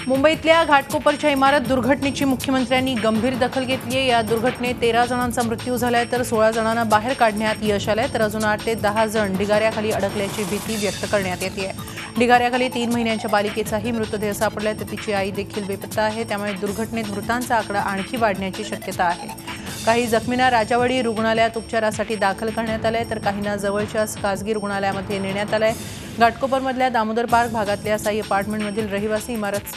मुंबईतल्या घाटकोपरच्या इमारत दुर्घटनेची मुख्यमंत्र्यांनी गंभीर दखल घेतली आहे। या दुर्घटनेत 13 जणांचा मृत्यू झालाय तर 16 जणांना बाहेर काढण्यात यश आलंय तर अजून 8 ते 10 जण ढिगाऱ्याखाली अडकल्याची भीती व्यक्त करण्यात येते आहे। ढिगाऱ्याखाली 3 महिन्यांच्या बालिकेचाही मृतदेह सापडलाय तर तिची आई देखील बेपत्ता आहे। त्यामुळे दुर्घटनेत मृतांचा आकडा आणखी वाढण्याची शक्यता आहे। काही जखमींना राजावाडी रुग्णालयात उपचारासाठी दाखल करण्यात आलंय तर काहींना जवळच्या खासगी रुग्णालयामध्ये नेण्यात आलंय। घाटकोपरमधल्या दामोदर पार्क भागातल्या साई अपार्टमेंटमधील रहिवासी इमारत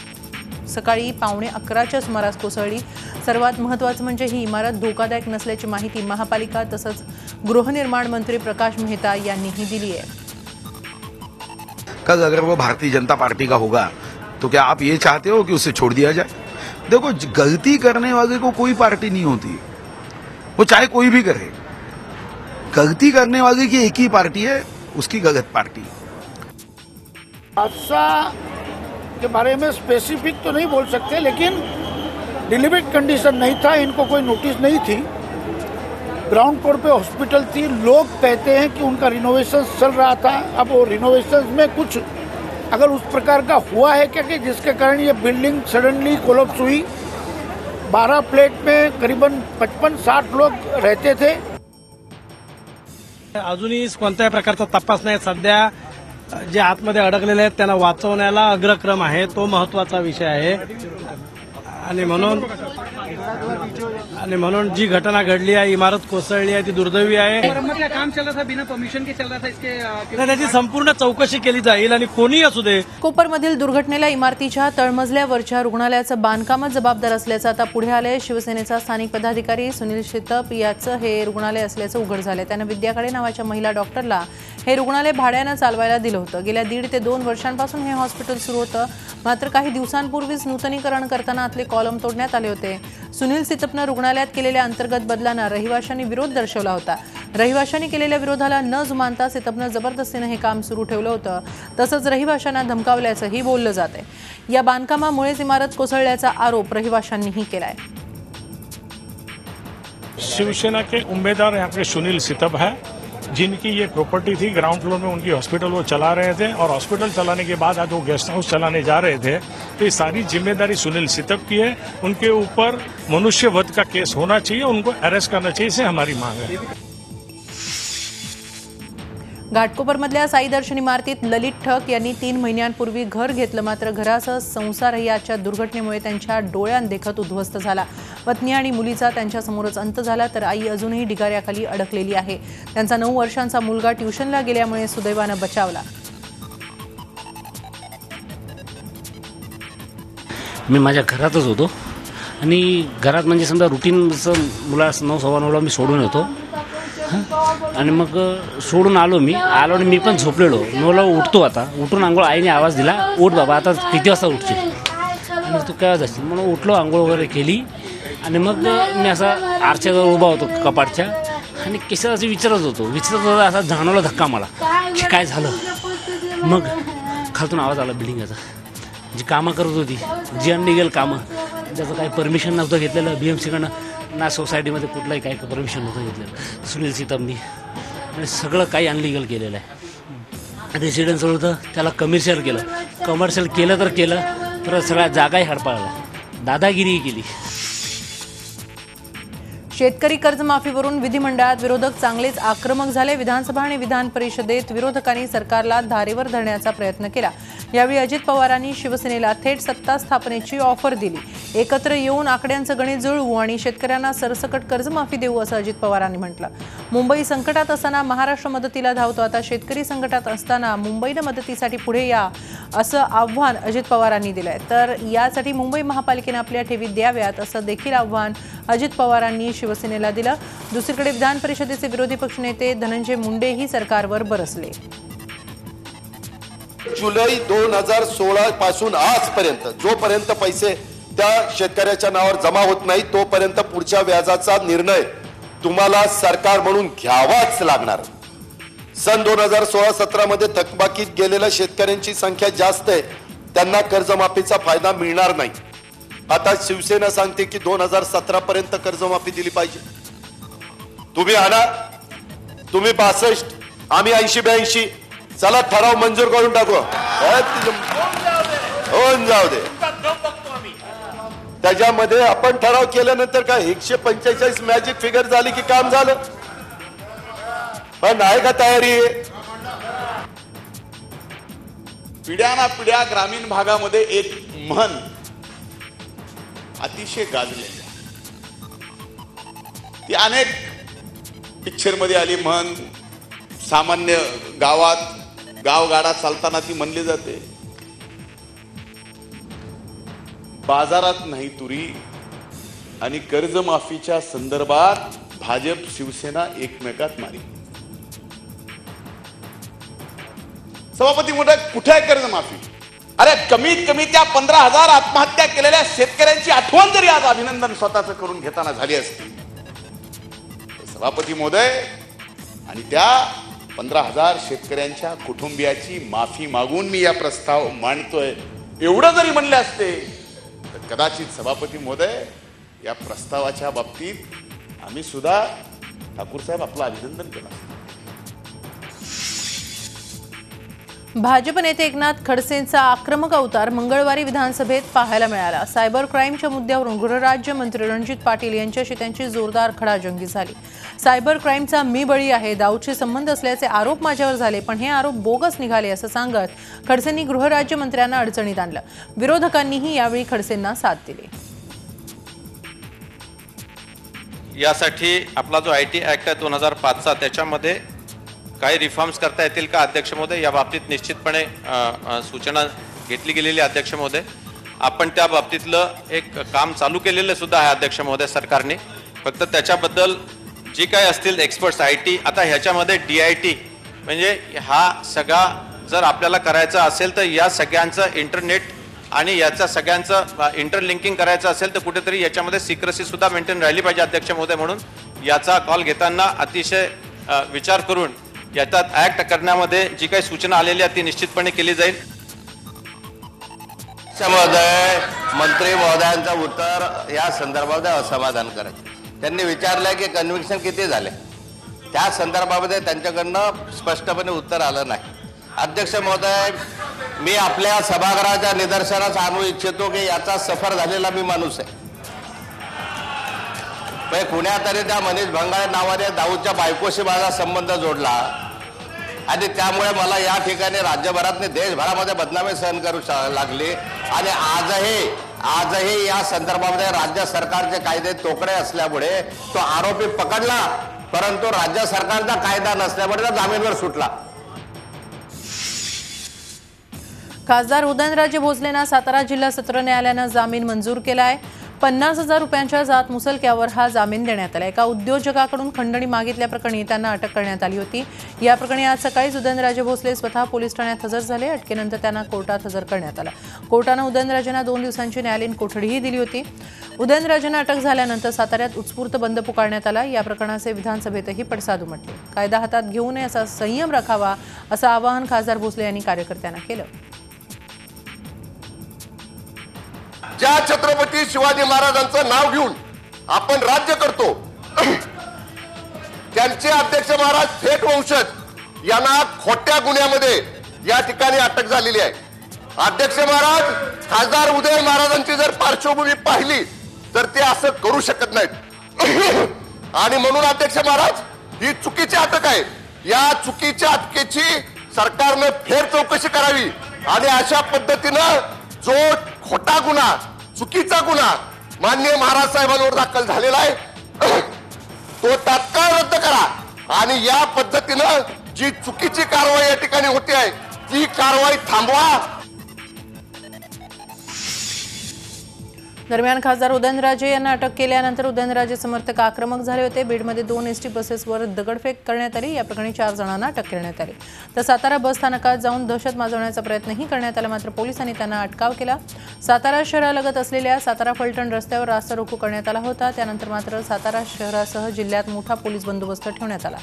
सकाळी 11:15च्या सुमारास कोसळली। सर्वात महत्त्वाचं म्हणजे ही इमारत धोकादायक नसल्याची माहिती महापालिका तसंच गृहनिर्माण मंत्री प्रकाश मेहता यांनीही दिली आहे। कल अगर वो भारतीय जनता पार्टी का होगा तो क्या आप ये चाहते हो कि उसे छोड़ दिया जाए? देखो, गलती करने वाले को कोई पार्टी नहीं होती, वो चाहे कोई भी करे। गलती करने वाले की एक ही पार्टी है, उसकी गलत पार्टी। हादसा के बारे में स्पेसिफिक तो नहीं बोल सकते, लेकिन डिलीवरी कंडीशन नहीं था, इनको कोई नोटिस नहीं थी। ग्राउंड फ्लोर पे हॉस्पिटल थी। लोग कहते हैं कि उनका रिनोवेशन चल रहा था। अब वो रिनोवेशन में कुछ अगर उस प्रकार का हुआ है क्या कि जिसके कारण ये बिल्डिंग सडनली कोलैप्स हुई। 12 फ्लैट में करीबन 55-60 लोग रहते थे। अजूनही कोणत्याही प्रकारचा तपास नाही। सध्या जे आतमध्ये अडकलेले आहेत त्यांना वाचवण्याला अग्रक्रम आहे, तो महत्त्वाचा विषय आहे। आणि म्हणून जी घटना घडली आहे, इमारत कोसळली आहे, ती दुर्दैवी आहे। मरम्मत का काम चल रहा था, बिना परमिशन के चल रहा था। इसके त्याची संपूर्ण चौकशी केली जाईल आणि कोणीही असू दे। कोपरमधील दुर्घटनेला इमारतीच्या तळमजल्यावरच्या रुग्णालयाचं बांधकामच जबाबदार असल्याचं आता पुढे आलंय। शिवसेनेचा स्थानिक पदाधिकारी सुनील शितप याचं हे रुग्णालय असल्याचं उघड झालंय। त्यानं विद्याकडे नावाच्या महिला डॉक्टरला हे रुग्णालय भाड्यानं चालवायला दिलं होतं। गेल्या 1.5 ते 2 वर्षांपासून हे हॉस्पिटल सुरू होतं, मात्र काही दिवसांपूर्वीच नूतनीकरण करताना आतले कॉलम तोडण्यात आले होते। सुनील सितपनं रुग्णालयात केलेल्या अंतर्गत बदलांना रहिवाशांनी विरोध दर्शवला होता। रहिवाशांनी केलेल्या विरोधाला न जुमानता सितपनं जबरदस्तीनं हे काम सुरू ठेवलं होतं, तसंच रहिवाशांना धमकावल्याचंही बोललं जातंय। या बांधकामामुळेच इमारत कोसळल्याचा आरोप रहिवाशांनीही केलाय। शिवसेना के उम्मीदवार यहाँ पे सुनील सितप है, जिनकी ये प्रॉपर्टी थी। ग्राउंड फ्लोर में उनकी हॉस्पिटल वो चला रहे थे और हॉस्पिटल चलाने के बाद आज वो गेस्ट हाउस चलाने जा रहे थे। तो ये सारी जिम्मेदारी सुनील सितप की है। उनके ऊपर मनुष्यवध का केस होना चाहिए, उनको अरेस्ट करना चाहिए, इसे हमारी मांग है। घाटकोपरमधल्या साई दर्शन इमारतीत ललित ठक यांनी 3 महिन्यांपूर्वी घर घेतलं, मात्र घरासह संसारही आजच्या दुर्घटनेमुळे त्यांच्या डोळ्यांदेखत उद्ध्वस्त झाला। पत्नी आणि मुलीचा त्यांच्यासमोरच अंत झाला तर आई अजूनही ढिगाऱ्याखाली अडकलेली आहे। त्यांचा 9 वर्षांचा मुलगा ट्युशनला गेल्यामुळे सुदैवानं बचावला। मी माझ्या घरातच होतो आणि घरात म्हणजे समजा रुटीन मुला 9:15 मी सोडून येतो आणि मग सोडून आलो आणि मी पण झोपलेलो। मला उठतो, आता उठून आंघोळ, आईने आवाज दिला, उठ बाबा आता किती वाजता उठशील आणि तू काय जाशील म्हणून उठलो, आंघोळ वगैरे केली आणि मग मी असा आरशाजवळ उभा होतो कपाटच्या आणि केसाचं विचारत होतो असा जाणवला धक्का मला की काय झालं। मग खालतून आवाज आला बिल्डिंगचा। जी कामं करत होती, जी अनलिगल कामं, ज्याचं काही परमिशन नव्हतं घेतलेलं BMCकडनं, ना सोसायटीमध्ये कुठलाही काही परमिशन नव्हतं घेतलेलं सुनील सितपनी, आणि सगळं काही अनलिगल केलेलं आहे। रेसिडेन्स होतं त्याला कमर्शियल केलं तर सगळ्या जागाही हडपाळल्या, दादागिरी केली। शेतकरी कर्जमाफीवरून विधिमंडळात विरोधक चांगलेच आक्रमक झाले। विधानसभा आणि विधान परिषदेत विरोधकांनी सरकारला धारेवर धरण्याचा प्रयत्न केला। यावेळी अजित पवारांनी शिवसेनेला थेट सत्ता स्थापनेची ऑफर दिली। एकत्र येऊन आकड्यांचं गणित जुळवू आणि शेतकऱ्यांना सरसकट कर्जमाफी देऊ असं अजित पवारांनी म्हटलं। मुंबई संकटात असताना महाराष्ट्र मदतीला धावतो, आता शेतकरी संकटात असताना मुंबईनं मदतीसाठी पुढे या असं आव्हान अजित पवारांनी दिलंय। तर यासाठी मुंबई महापालिकेनं आपल्या ठेवी द्याव्यात असं देखील आव्हान अजित पवारांनी शिवसेनेला दिलं। दुसरीकडे विधान परिषदेचे विरोधी पक्षनेते धनंजय मुंडेही सरकारवर बरसले। जुलै 2016 पासून आजपर्यंत जोपर्यंत पैसे त्या शेतकऱ्याच्या नावावर जमा होत नाही तोपर्यंत पुढच्या व्याजाचा निर्णय तुम्हाला सरकार म्हणून घ्यावाच लागणार। सन 2016-17 मध्ये थकबाकीत गेलेल्या शेतकऱ्यांची संख्या जास्त आहे, त्यांना कर्जमाफीचा फायदा मिळणार नाही। आता शिवसेना सांगते की 2017 पर्यंत कर्जमाफी दिली पाहिजे। तुम्ही आणा, तुम्ही 62, आम्ही 80-82, चला ठराव मंजूर करून टाकू, होऊन जाऊ दे। त्याच्यामध्ये आपण ठराव केल्यानंतर काय 145 मॅजिक फिगर झाली की काम झालं, पण आहे का तयारी? पिढ्यानापिढ्या ग्रामीण भागामध्ये एक म्हण अतिशय गाजलेली आहे. ती अनेक पिक्चर मध्ये आली म्हण, सामान्य गावात गावगाडा चालताना ती म्हणली जाते, बाजारात नाही तुरी आणि कर्जमाफीच्या संदर्भात भाजप शिवसेना एकमेकात मारी. सभापती महोदय, कुठे आहे कर्जमाफी? अरे कमीत कमी त्या 15,000 आत्महत्या केलेल्या शेतकऱ्यांची आठवण जरी आज अभिनंदन स्वतःच करून घेताना झाली असती. सभापती महोदय, आणि त्या 15,000 शेतकऱ्यांच्या कुटुंबियाची माफी मागून मी या प्रस्ताव मांडतोय एवढं जरी म्हणले असते तर कदाचित सभापती महोदय या प्रस्तावाच्या बाबतीत आम्ही सुद्धा ठाकूर साहेब आपलं अभिनंदन केलं असतं. भाजप नेते एकनाथ खडसेंचा आक्रमक अवतार मंगळवारी विधानसभेत पाहायला मिळाला. सायबर क्राईमच्या मुद्द्यावरून गृहराज्यमंत्री रणजित पाटील यांच्याशी त्यांची जोरदार खडाजंगी झाली. सायबर क्राईमचा मी बळी आहे, दाऊदशी संबंध असल्याचे आरोप माझ्यावर झाले, पण हे आरोप बोगस निघाले असं सांगत खडसेंनी गृहराज्यमंत्र्यांना अडचणीत आणलं. विरोधकांनीही यावेळी खडसेंना साथ दिली. यासाठी आपला जो IT ऍक्ट आहे 2005चा, त्याच्यामध्ये काही रिफॉर्म्स करता येतील का अध्यक्ष महोदय, या बाबतीत निश्चितपणे सूचना घेतली गेलेली अध्यक्ष महोदय. आपण त्या बाबतीतलं एक काम चालू केलेलं सुद्धा आहे अध्यक्ष महोदय सरकारने. फक्त त्याच्याबद्दल जी काही असतील एक्सपर्ट्स IT, आता ह्याच्यामध्ये DIT म्हणजे हा सगळा जर आपल्याला करायचा असेल तर या सगळ्यांचं इंटरनेट आणि याचा सगळ्यांचं इंटरलिंकिंग करायचं असेल तर कुठेतरी याच्यामध्ये सिक्रेसी सुद्धा मेंटेन राहिली पाहिजे अध्यक्ष महोदय. म्हणून याचा कॉल घेताना अतिशय विचार करून याच्यात ऍक्ट करण्यामध्ये जी काही सूचना आलेली आहे ती निश्चितपणे केली जाईल. महोदय, मंत्री महोदयांचं उत्तर या संदर्भामध्ये असमाधानकारक. त्यांनी विचारलंय की कन्व्हिक्शन किती झाले, त्या संदर्भामध्ये त्यांच्याकडनं स्पष्टपणे उत्तर आलं नाही. अध्यक्ष महोदय, मी आपल्या सभागृहाच्या निदर्शनास आणू इच्छितो की याचा सफर झालेला मी माणूस आहे. कुण्यातरी त्या मनीष भंगाळे नावाने दाऊदच्या बायकोशी माझा संबंध जोडला आणि त्यामुळे मला या ठिकाणी राज्यभरात देशभरामध्ये बदनामी सहन करू लागली. आणि आजही या संदर्भामध्ये राज्य सरकारचे कायदे तोकडे असल्यामुळे तो आरोपी पकडला, परंतु राज्य सरकारचा कायदा नसल्यामुळे तो जामीनवर सुटला. खासदार उदयनराजे भोसलेंना सातारा जिल्हा सत्र न्यायालयानं जामीन मंजूर केला आहे. 50,000 रुपयांच्या जात मुसलक्यावर हा जामीन देण्यात आला. एका उद्योजकाकडून खंडणी मागितल्याप्रकरणी त्यांना अटक करण्यात आली होती. या प्रकरणी आज सकाळीच उदयनराजे भोसले स्वतः पोलीस ठाण्यात हजर झाले. अटकेनंतर त्यांना कोर्टात हजर करण्यात आलं. कोर्टानं उदयनराजेंना 2 दिवसांची न्यायालयीन कोठडीही दिली होती. उदयनराजेंना अटक झाल्यानंतर साताऱ्यात उत्स्फूर्त बंद पुकारण्यात आला. या प्रकरणाचे विधानसभेतही पडसाद उमटले. कायदा हातात घेऊ नये, असा संयम राखावा असं आवाहन खासदार भोसले यांनी कार्यकर्त्यांना केलं. ज्या छत्रपती शिवाजी महाराजांचं नाव घेऊन आपण राज्य करतो त्यांचे अध्यक्ष महाराज थेट वंशज यांना खोट्या गुन्ह्यामध्ये या ठिकाणी अटक झालेली आहे. अध्यक्ष महाराज, खासदार उदय महाराजांची जर पार्श्वभूमी पाहिली तर ते असं करू शकत नाहीत. आणि म्हणून अध्यक्ष महाराज, ही चुकीची अटक आहे. या चुकीच्या अटकेची सरकारने फेर चौकशी करावी आणि अशा पद्धतीनं जो खोटा गुन्हा, चुकीचा गुन्हा माननीय महाराज साहेबांवर दाखल झालेला आहे तो तात्काळ रद्द करा आणि या पद्धतीनं जी चुकीची कारवाई या ठिकाणी होते आहे ती कारवाई थांबवा. दरम्यान खासदार उदयनराजे यांना अटक केल्यानंतर उदयनराजे समर्थक आक्रमक झाले होते. बीडमध्ये 2 एसटी बसेसवर दगडफेक करण्यात आली. या प्रकरणी 4 जणांना अटक करण्यात आली. तर सातारा बस स्थानकात जाऊन दहशत माजवण्याचा प्रयत्नही करण्यात आला, मात्र पोलिसांनी त्यांना अटकाव केला. सातारा शहरालगत असलेल्या सातारा फलटण रस्त्यावर रास्ता रोको करण्यात आला होता. त्यानंतर मात्र सातारा शहरासह जिल्ह्यात मोठा पोलीस बंदोबस्त ठेवण्यात आला.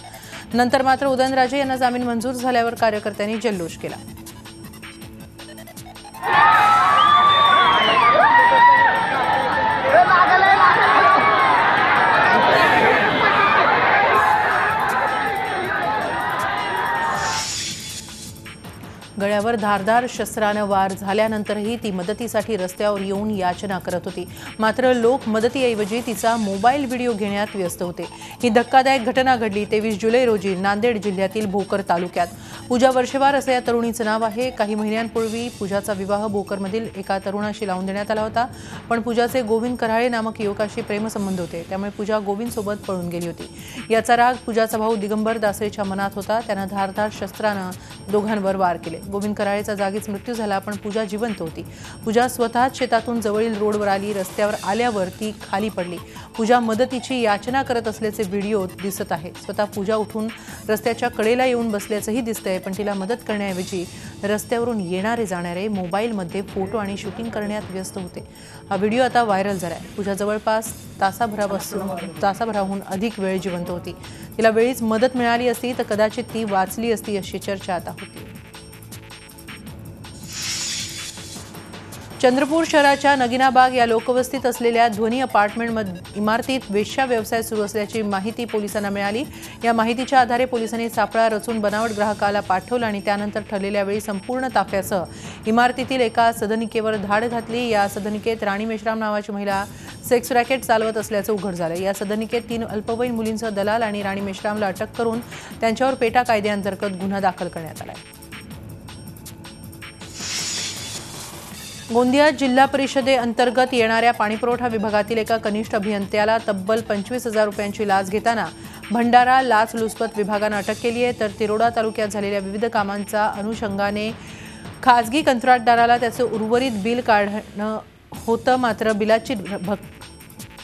नंतर मात्र उदयनराजे यांना जामीन मंजूर झाल्यावर कार्यकर्त्यांनी जल्लोष केला. गळ्यावर तिच्यावर धारदार शस्त्रानं वार झाल्यानंतरही ती मदतीसाठी रस्त्यावर येऊन याचना करत होती. मात्र लोक मदतीऐवजी तिचा मोबाईल व्हिडिओ घेण्यात व्यस्त होते. ही धक्कादायक घटना घडली 23 जुलै रोजी नांदेड जिल्ह्यातील भोकर तालुक्यात. पूजा वर्षेवार असं या तरुणीचं नाव आहे. काही महिन्यांपूर्वी पूजाचा विवाह भोकरमधील एका तरुणाशी लावून देण्यात आला होता. पण पूजाचे गोविंद कराळे नामक युवकाशी प्रेमसंबंध होते, त्यामुळे पूजा गोविंदसोबत पळून गेली होती. याचा राग पूजाचा भाऊ दिगंबर दासरेच्या मनात होता. त्यानं धारदार शस्त्रानं दोघांवर वार केले. गोविंद कराळेचा जागीच मृत्यू झाला, पण पूजा जिवंत होती. पूजा स्वतःच शेतातून जवळील रोडवर आली. रस्त्यावर आल्यावर ती खाली पडली. पूजा मदतीची याचना करत असल्याचे व्हिडिओ दिसत आहेत. स्वतः पूजा उठून रस्त्याच्या कडेला येऊन बसल्याचंही दिसतंय, पण तिला मदत करण्याऐवजी रस्त्यावरून येणारे जाणारे मोबाईलमध्ये फोटो आणि शूटिंग करण्यात व्यस्त होते. हा व्हिडिओ आता व्हायरल झालाय. पूजा जवळपास तासाभराहून अधिक वेळ जिवंत होती. तिला वेळीच मदत मिळाली असती तर कदाचित ती वाचली असती अशी चर्चा आता होती. चंद्रपूर शहराच्या नगिनाबाग या लोकवस्तीत असलेल्या ध्वनी अपार्टमेंट इमारतीत वेश्या व्यवसाय सुरू असल्याची माहिती पोलिसांना मिळाली. या माहितीच्या आधारे पोलिसांनी सापळा रचून बनावट ग्राहकाला पाठवलं आणि त्यानंतर ठरलेल्या वेळी संपूर्ण ताफ्यासह इमारतीतील एका सदनिकेवर धाड घातली. या सदनिकेत राणी मेश्राम नावाची महिला सेक्स रॅकेट चालवत असल्याचं उघड झालं. या सदनिकेत 3 अल्पवयीन मुलींसह दलाल आणि राणी मेश्रामला अटक करून त्यांच्यावर पेटा कायद्याअंतर्गत गुन्हा दाखल करण्यात आला. गोंदिया जिल्हा परिषदेअंतर्गत येणाऱ्या पाणीपुरवठा विभागातील एका कनिष्ठ अभियंत्याला तब्बल 25,000 रुपयांची लाच घेताना भंडारा लाचलुचपत विभागानं अटक केली आहे. तर तिरोडा तालुक्यात झालेल्या विविध कामांच्या अनुषंगाने खासगी कंत्राटदाराला त्याचे उर्वरित बिल काढणं होतं. मात्र बिलाची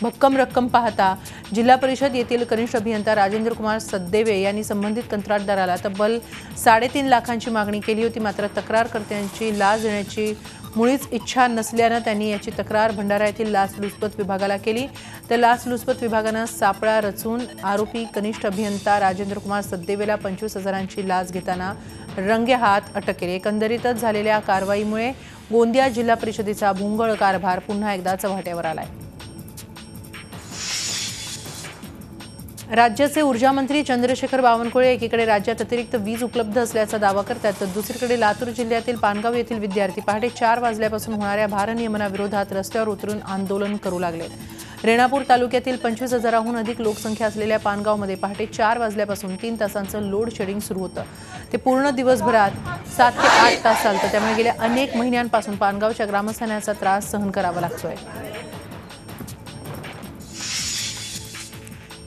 भक्कम रक्कम पाहता जिल्हा परिषद येथील कनिष्ठ अभियंता राजेंद्र कुमार सद्देवे यांनी संबंधित कंत्राटदाराला तब्बल 3.5 लाखांची मागणी केली होती. मात्र तक्रारकर्त्यांची लाच देण्याची मुळीच इच्छा नसल्यानं त्यांनी याची तक्रार भंडारा येथील लाचलुचपत विभागाला केली. तर लाचलुचपत विभागानं सापळा रचून आरोपी कनिष्ठ अभियंता राजेंद्र कुमार सद्देवेला 25,000ची लाच घेताना रंगेहात अटक केली. एकंदरीतच झालेल्या कारवाईमुळे गोंदिया जिल्हा परिषदेचा भोंगळ कारभार पुन्हा एकदा चव्हाट्यावर आलाय. राज्याचे ऊर्जा मंत्री चंद्रशेखर बावनकुळे एकीकडे राज्यात अतिरिक्त वीज उपलब्ध असल्याचा दावा करतात, तर दुसरीकडे लातूर जिल्ह्यातील पानगाव येथील विद्यार्थी पहाटे 4 वाजल्यापासून होणाऱ्या भारनियमनाविरोधात रस्त्यावर उतरून आंदोलन करू लागलेत. रेणापूर तालुक्यातील 25,000हून अधिक लोकसंख्या असलेल्या पानगावमध्ये पहाटे 4 वाजल्यापासून 3 तासांचं लोड शेडिंग सुरू होतं. ते पूर्ण दिवसभरात 7 ते 8 तास चालतं. त्यामुळे गेल्या अनेक महिन्यांपासून पानगावच्या ग्रामस्थांना याचा त्रास सहन करावा लागतोय.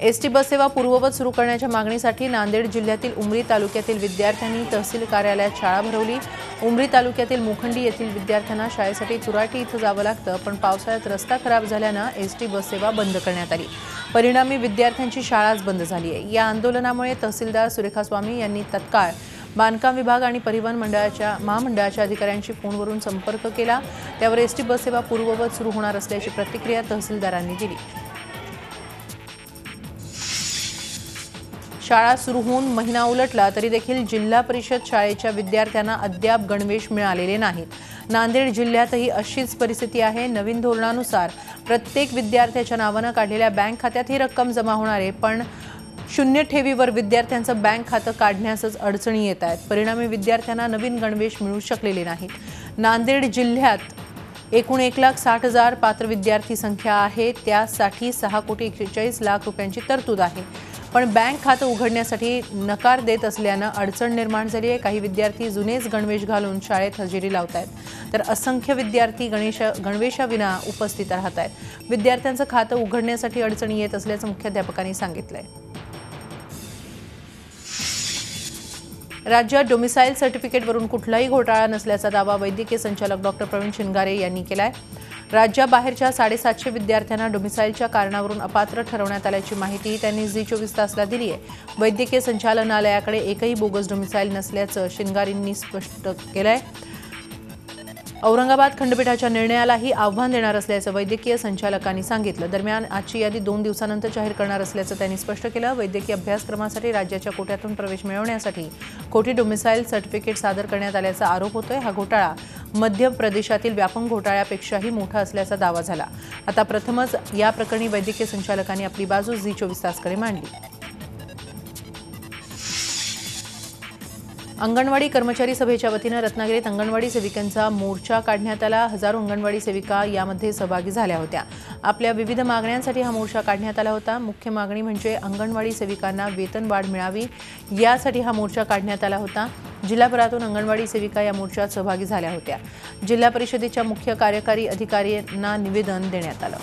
एसटी बस सेवा पूर्ववत सुरू करण्याच्या मागणीसाठी नांदेड जिल्ह्यातील उमरी तालुक्यातील विद्यार्थ्यांनी तहसील कार्यालयात शाळा भरवली. उमरी तालुक्यातील मोखंडी येथील विद्यार्थ्यांना शाळेसाठी चुराटी इथं जावं लागतं, पण पावसाळ्यात रस्ता खराब झाल्यानं एसटी बस सेवा बंद करण्यात आली. परिणामी विद्यार्थ्यांची शाळाच बंद झाली आहे. या आंदोलनामुळे तहसीलदार सुरेखा स्वामी यांनी तत्काळ बांधकाम विभाग आणि परिवहन महामंडळाच्या अधिकाऱ्यांशी फोनवरून संपर्क केला. त्यावर एसटी बस सेवा पूर्ववत सुरू होणार असल्याची प्रतिक्रिया तहसीलदारांनी दिली. शाळा सुरू होऊन महिना उलटला तरी देखील जिल्हा परिषद शाळेच्या विद्यार्थ्यांना अद्याप गणवेश मिळालेले नाहीत. नांदेड जिल्ह्यातही अशीच परिस्थिती आहे. नवीन धोरणानुसार प्रत्येक विद्यार्थ्याच्या नावानं काढलेल्या बँक खात्यात ही रक्कम जमा होणार आहे, पण शून्य ठेवीवर विद्यार्थ्यांचं बँक खातं काढण्यासच अडचणी येत आहेत. परिणामी विद्यार्थ्यांना नवीन गणवेश मिळू शकलेले नाहीत. नांदेड जिल्ह्यात एकूण 1,60,000 पात्र विद्यार्थी संख्या आहे. त्यासाठी 6,41,40,00,000 रुपयांची तरतूद आहे. पण बँक खातं उघडण्यासाठी नकार देत असल्यानं अडचण निर्माण झाली आहे. काही विद्यार्थी जुनेच गणवेश घालून शाळेत हजेरी लावत आहेत, तर असंख्य विद्यार्थी गणवेशाविना उपस्थित राहत आहेत. विद्यार्थ्यांचं खातं उघडण्यासाठी अडचणी येत असल्याचं मुख्याध्यापकांनी सांगितलंय. राज्यात डोमिसाईल सर्टिफिकेटवरून कुठलाही घोटाळा नसल्याचा दावा वैद्यकीय संचालक डॉक्टर प्रवीण शिंगारे यांनी केलाय. राज्याबाहेरच्या 750 विद्यार्थ्यांना डोमिसाईलच्या कारणावरून अपात्र ठरवण्यात आल्याची माहिती त्यांनी झी24 तासला दिली आहे. वैद्यकीय संचालनालयाकडे एकही बोगस डोमिसाईल नसल्याचं शिंगारेंनी स्पष्ट केलंय. औरंगाबाद खंडपीठाच्या निर्णयालाही आव्हान देणार असल्याचं वैद्यकीय संचालकांनी सांगितलं. दरम्यान आजची यादी 2 दिवसानंतर जाहीर करणार असल्याचं त्यांनी स्पष्ट केलं. वैद्यकीय अभ्यासक्रमासाठी राज्याच्या कोट्यातून प्रवेश मिळवण्यासाठी खोटी डोमिसाईल सर्टिफिकेट सादर करण्यात आल्याचा आरोप होतोय. हा घोटाळा मध्य प्रदेशातील व्यापक घोटाळ्यापेक्षाही मोठा असल्याचा दावा झाला. आता प्रथमच या प्रकरणी वैद्यकीय संचालकांनी आपली बाजू झी24 तासकडे मांडली. अंगणवाडी कर्मचारी सभेच्या वतीनं रत्नागिरीत अंगणवाडी सेविकांचा मोर्चा काढण्यात आला. हजारो अंगणवाडी सेविका यामध्ये सहभागी झाल्या होत्या. आपल्या विविध मागण्यांसाठी हा मोर्चा काढण्यात आला होता. मुख्य मागणी म्हणजे अंगणवाडी सेविकांना वेतन वाढ मिळावी, यासाठी हा मोर्चा काढण्यात आला होता. जिल्हाभरातून अंगणवाडी सेविका या मोर्चात सहभागी झाल्या होत्या. जिल्हा परिषदेच्या मुख्य कार्यकारी अधिकाऱ्यांना निवेदन देण्यात आलं.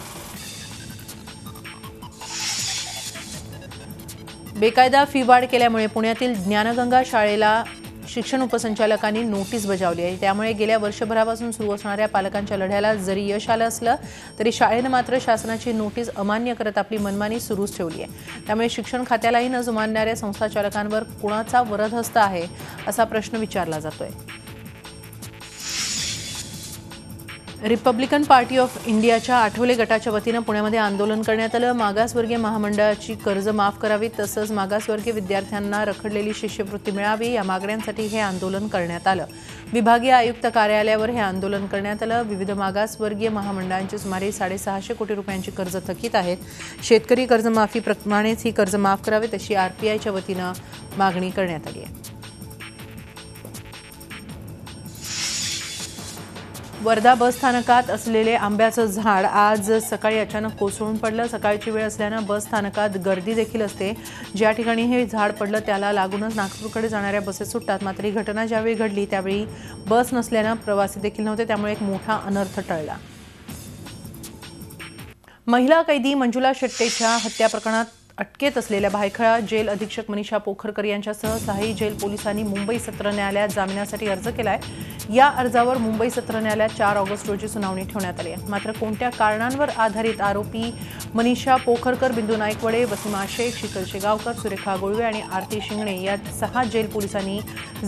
बेकायदा फी वाढ केल्यामुळे पुण्यातील ज्ञानगंगा शाळेला शिक्षण उपसंचालकांनी नोटीस बजावली आहे. त्यामुळे गेल्या वर्षभरापासून सुरू असणाऱ्या पालकांच्या लढ्याला जरी यश आलं असलं तरी शाळेनं मात्र शासनाची नोटीस अमान्य करत आपली मनमानी सुरूच ठेवली आहे. त्यामुळे शिक्षण खात्यालाही न जुमानणाऱ्या संस्थाचालकांवर कुणाचा वरदहस्त आहे असा प्रश्न विचारला जातोय. रिपब्लिकन पार्टी ऑफ इंडियाच्या आठवले गटाच्या वतीनं पुण्यामध्ये आंदोलन करण्यात आलं. मागासवर्गीय महामंडळाची कर्ज माफ करावीत, तसंच मागासवर्गीय विद्यार्थ्यांना रखडलेली शिष्यवृत्ती मिळावी, या मागण्यांसाठी हे आंदोलन करण्यात आलं. विभागीय आयुक्त कार्यालयावर हे आंदोलन करण्यात आलं. विविध मागासवर्गीय महामंडळांची सुमारे 650 कोटी रुपयांची कर्ज थकीत आहेत. शेतकरी कर्जमाफीप्रमाणेच ही कर्ज माफ करावीत अशी आरपीआयच्या वतीनं मागणी करण्यात आली आहे. वर्धा बस स्थानकात असलेले आंब्याचं झाड आज सकाळी अचानक कोसळून पडलं. सकाळची वेळ असल्यानं बस स्थानकात गर्दी देखील असते. ज्या ठिकाणी हे झाड पडलं त्याला लागूनच नागपूरकडे जाणाऱ्या बसेस सुटतात. मात्र ही घटना ज्यावेळी घडली त्यावेळी बस नसल्यानं प्रवासी देखील नव्हते, त्यामुळे एक मोठा अनर्थ टळला. महिला कैदी मंजुला शेट्टीच्या हत्या प्रकरणात अटकेत असलेल्या भायखळा जेल अधीक्षक मनीषा पोखरकर यांच्यासह 6 जेल पोलिसांनी मुंबई सत्र न्यायालयात जामिनासाठी अर्ज केलाय. या अर्जावर मुंबई सत्र न्यायालयात 4 ऑगस्ट रोजी सुनावणी ठेवण्यात आली आहे. मात्र कोणत्या कारणांवर आधारित आरोपी मनीषा पोखरकर, बिंदू नाईकवडे, वसीमा शेख, शीतल शेगावकर, सुरेखा गोळवे आणि आरती शिंगणे या 6 जेल पोलिसांनी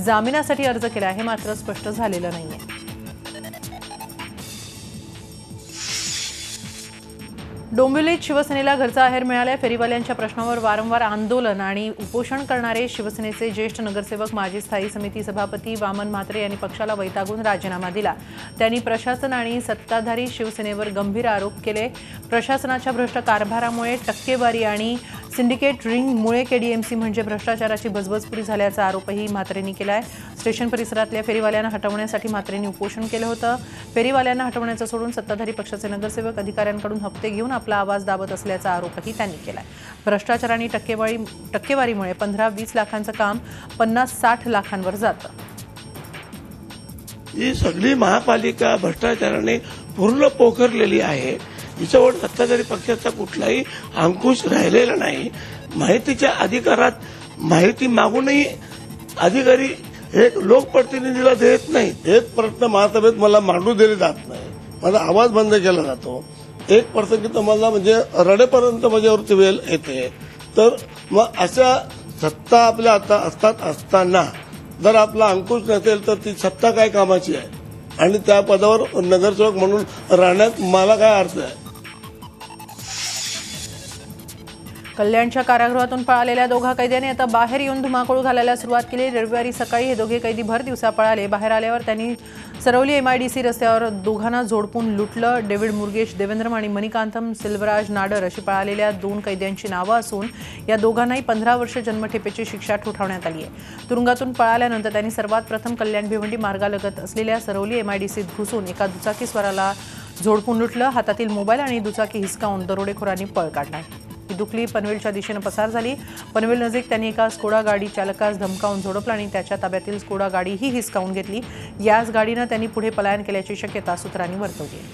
जामिनासाठी अर्ज केला हे मात्र स्पष्ट झालेलं नाहीये. डोंबिवलीत शिवसेनेला घरचा आहेर मिळालाय. फेरीवाल्यांच्या प्रश्नावर वारंवार आंदोलन आणि उपोषण करणारे शिवसेनेचे ज्येष्ठ नगरसेवक, माजी स्थायी समिती सभापती वामन म्हात्रे यांनी पक्षाला वैतागून राजीनामा दिला. त्यांनी प्रशासन आणि सत्ताधारी शिवसेनेवर गंभीर आरोप केले. प्रशासनाच्या भ्रष्ट कारभारामुळे टक्केवारी आणि सिंडिकेट रिंगमुळे केडीएमसी म्हणजे भ्रष्टाचाराची बजबजपुरी झाल्याचा आरोपही म्हात्रेंनी केलाय. स्टेशन परिसरातल्या फेरीवाल्यांना हटवण्यासाठी म्हात्रेंनी उपोषण केलं होतं. फेरीवाल्यांना हटवण्याचं सोडून सत्ताधारी पक्षाचे नगरसेवक अधिकाऱ्यांकडून हप्ते घेऊन आपला आवाज दाबत असल्याचा आरोपही त्यांनी केलाय. भ्रष्टाचार आणि टक्केवारीमुळे 15-20 लाखांचं काम 50-60 लाखांवर जातं. ही सगळी महापालिका भ्रष्टाचाराने पूर्ण पोखरलेली आहे. हिच्यावर सत्ताधारी पक्षाचा कुठलाही अंकुश राहिलेला नाही. माहितीच्या अधिकारात माहिती मागूनही अधिकारी हे लोकप्रतिनिधीला देत नाही. एक प्रश्न महासभेत मला मांडू दिले जात नाही, माझा आवाज बंद केला जातो. एक प्रसंगी तर मला म्हणजे रडेपर्यंत माझ्यावरती वेळ येते. तर मग अशा सत्ता आपल्या आता असताना जर आपला अंकुश नसेल तर ती सत्ता काय कामाची आहे? आणि त्या पदावर नगरसेवक म्हणून राहण्यात मला काय अर्थ आहे? कल्याणच्या कारागृहातून पळालेल्या दोघा कैद्यांनी आता बाहेर येऊन धुमाकूळ घालायला सुरुवात केली. रविवारी सकाळी हे दोघे कैदी भर दिवसा पळाले. बाहेर आल्यावर त्यांनी सरवली MIDC रस्त्यावर दोघांना झोडपून लुटलं. डेव्हिड मुरगेश देवेंद्रम आणि मणिकांतम सिल्वराज नाडर अशी पळालेल्या 2 कैद्यांची नावं असून या दोघांनाही 15 वर्ष जन्मठेपेची शिक्षा ठोठावण्यात आली आहे. तुरुंगातून पळाल्यानंतर त्यांनी सर्वात प्रथम कल्याण भिवंडी मार्गालगत असलेल्या सरवली MIDCत घुसून एका दुचाकीस्वाराला झोडपून लुटलं. हातातील मोबाईल आणि दुचाकी हिसकावून दरोडेखोरांनी पळ काढला. ही दुखली पनवेलच्या दिशेनं पसार झाली. पनवेल नजीक त्यांनी एका स्कोडा गाडी चालकास धमकावून झोडपलं आणि त्याच्या ताब्यातील स्कोडा गाडीही हिसकावून घेतली. याच गाडीनं त्यांनी पुढे पलायन केल्याची शक्यता सूत्रांनी वर्तवली.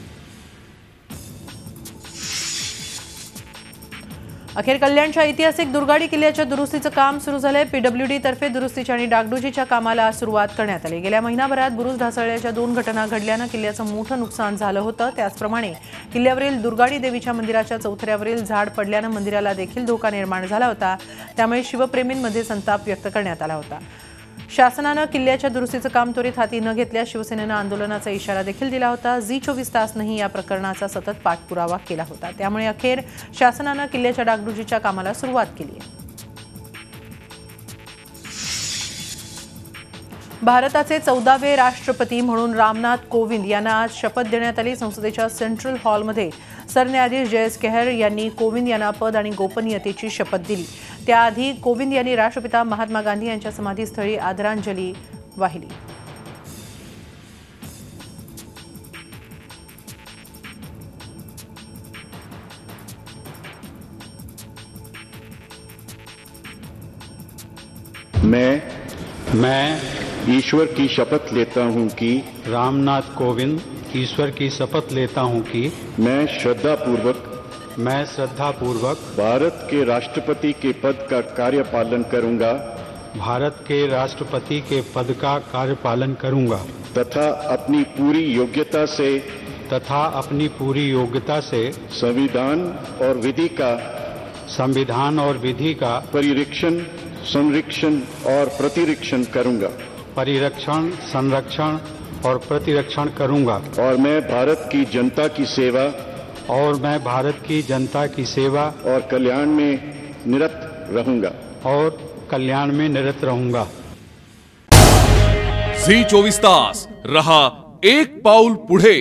अखेर कल्याणच्या ऐतिहासिक दुर्गाडी किल्ल्याच्या दुरुस्तीचं काम सुरू झालंय. PWD तर्फे दुरुस्तीच्या आणि डागडुजीच्या कामाला सुरुवात करण्यात आली. गेल्या महिनाभरात बुरुज ढासळल्याच्या 2 घटना घडल्यानं किल्ल्याचं मोठं नुकसान झालं होतं. त्याचप्रमाणे किल्ल्यावरील दुर्गाडी देवीच्या मंदिराच्या चौथऱ्यावरील झाड पडल्यानं मंदिराला देखील धोका निर्माण झाला होता. त्यामुळे शिवप्रेमींमध्ये संताप व्यक्त करण्यात आला होता. शासनानं किल्ल्याच्या दुरुस्तीचं काम त्वरित हाती न घेतल्यास शिवसेनेनं आंदोलनाचा इशारा देखील दिला होता. झी 24 तासनंही या प्रकरणाचा सतत पाठपुरावा केला होता. त्यामुळे अखेर शासनानं किल्ल्याच्या डागडुजीच्या कामाला सुरुवात केली आहे. भारताचे 14वे राष्ट्रपती म्हणून रामनाथ कोविंद यांना आज शपथ देण्यात आली। संसदेच्या सेंट्रल हॉलमध्ये सरन्यायाधीश जयस केहर यांनी कोविंद यांना पद आणि गोपनीयतेची शपथ दिली। त्याआधी कोविंद यांनी राष्ट्रपिता महात्मा गांधी यांच्या समाधीस्थळी आदरांजली वाहिली। मैं ईश्वर की शपथ लेता हूं कि रामनाथ कोविंद ईश्वर की शपथ लेता हूं कि मैं श्रद्धापूर्वक भारत के राष्ट्रपति के पद का कार्यपालन करूंगा तथा अपनी पूरी योग्यता से संविधान और विधि का संरक्षण और प्रतिरक्षण करूंगा और मैं भारत की जनता की सेवा और कल्याण में निरत रहूंगा। झी 24 तास रहा एक पाऊल पुढे।